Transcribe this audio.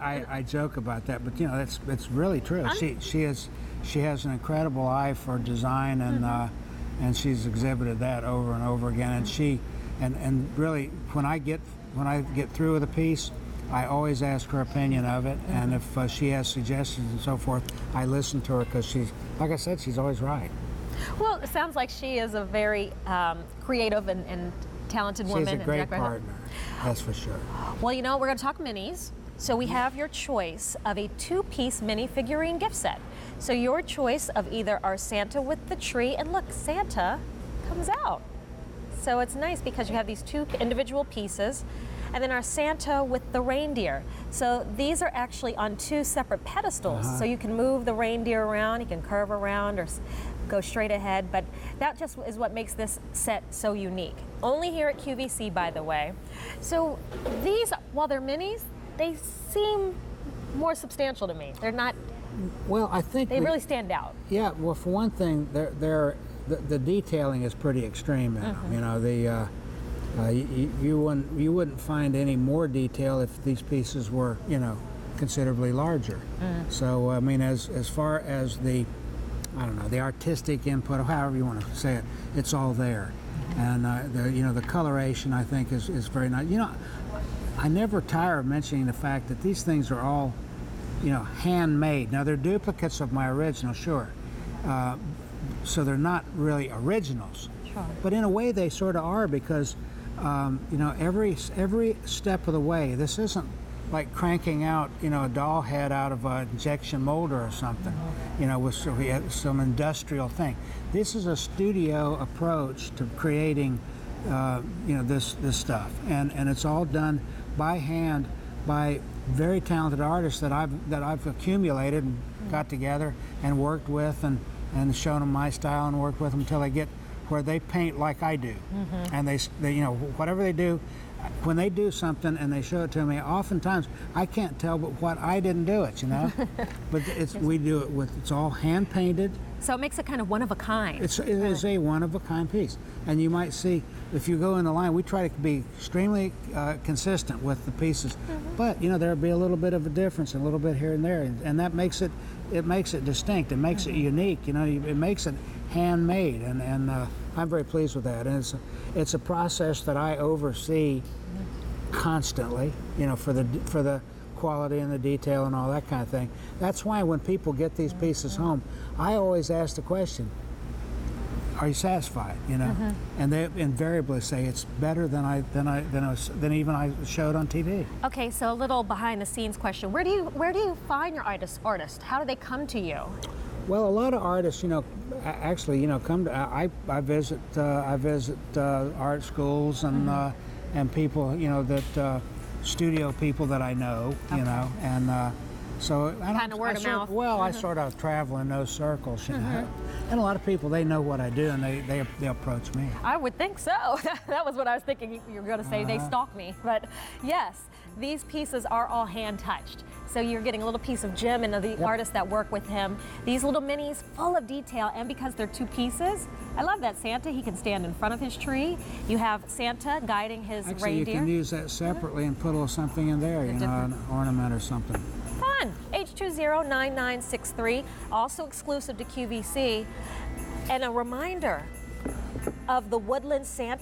I joke about that, but you know, it's really true. She has an incredible eye for design, and she's exhibited that over and over again. And really, when I get through with a piece, I always ask her opinion of it, and if she has suggestions and so forth, I listen to her, because she's, like I said, she's always right. Well, it sounds like she is a very creative and talented woman. She's a great partner, that's for sure. Well, you know, we're going to talk minis. So we have your choice of a 2-piece mini figurine gift set. So your choice of either our Santa with the tree, and look, Santa comes out. So it's nice because you have these 2 individual pieces, and then our Santa with the reindeer. So these are actually on 2 separate pedestals. So you can move the reindeer around, you can curve around or go straight ahead, but that just is what makes this set so unique. Only here at QVC, by the way. So these, while they're minis, they seem more substantial to me. They're not, well, I think they really stand out. Yeah, well, for one thing, the detailing is pretty extreme in them. You know, you wouldn't find any more detail if these pieces were, you know, considerably larger. So I mean, as far as the, I don't know, the artistic input, or however you want to say it, it's all there. And you know, the coloration, I think, is very nice. You know, I never tire of mentioning the fact that these things are all, you know, handmade. Now, they're duplicates of my original, sure. So they're not really originals. Sure. But in a way, they sort of are, because you know, every step of the way, this isn't like cranking out, you know, a doll head out of an injection molder or something, you know, with some industrial thing. This is a studio approach to creating, you know, this stuff, and it's all done by hand by very talented artists that I've accumulated and got together and worked with, and shown them my style and worked with them until they get where they paint like I do. And they, you know, whatever they do, when they do something and they show it to me, oftentimes I can't tell but what I didn't do it, you know. But we do it with, it's all hand painted. So it makes it kind of one of a kind. It is a one of a kind piece. And you might see, if you go in the line, we try to be extremely consistent with the pieces. But you know, there'll be a little bit of a difference, a little bit here and there, and that makes it distinct. It makes it unique. You know, it makes it handmade, and I'm very pleased with that. And it's a process that I oversee constantly. You know, for the quality and the detail and all that kind of thing. That's why when people get these pieces home, I always ask the question, are you satisfied? You know, and they invariably say it's better than even I showed on TV. Okay, so a little behind the scenes question. Where do you find your artists? How do they come to you? Well, a lot of artists, you know, actually, you know, come to, I visit art schools and people, you know, that studio people that I know, you know, and so kind of word of mouth. Well, I sort of travel in those circles, you know, and a lot of people, they know what I do, and they approach me. I would think so. That was what I was thinking you were going to say. They stalk me, but yes, these pieces are all hand touched. So you're getting a little piece of Jim and the artists that work with him. These little minis full of detail, and because they're 2 pieces, I love that Santa, he can stand in front of his tree. You have Santa guiding his Actually, reindeer. you can use that separately and put a little something in there, you know, an ornament or something. Fun. H209963, also exclusive to QVC. And a reminder of the Woodland Santa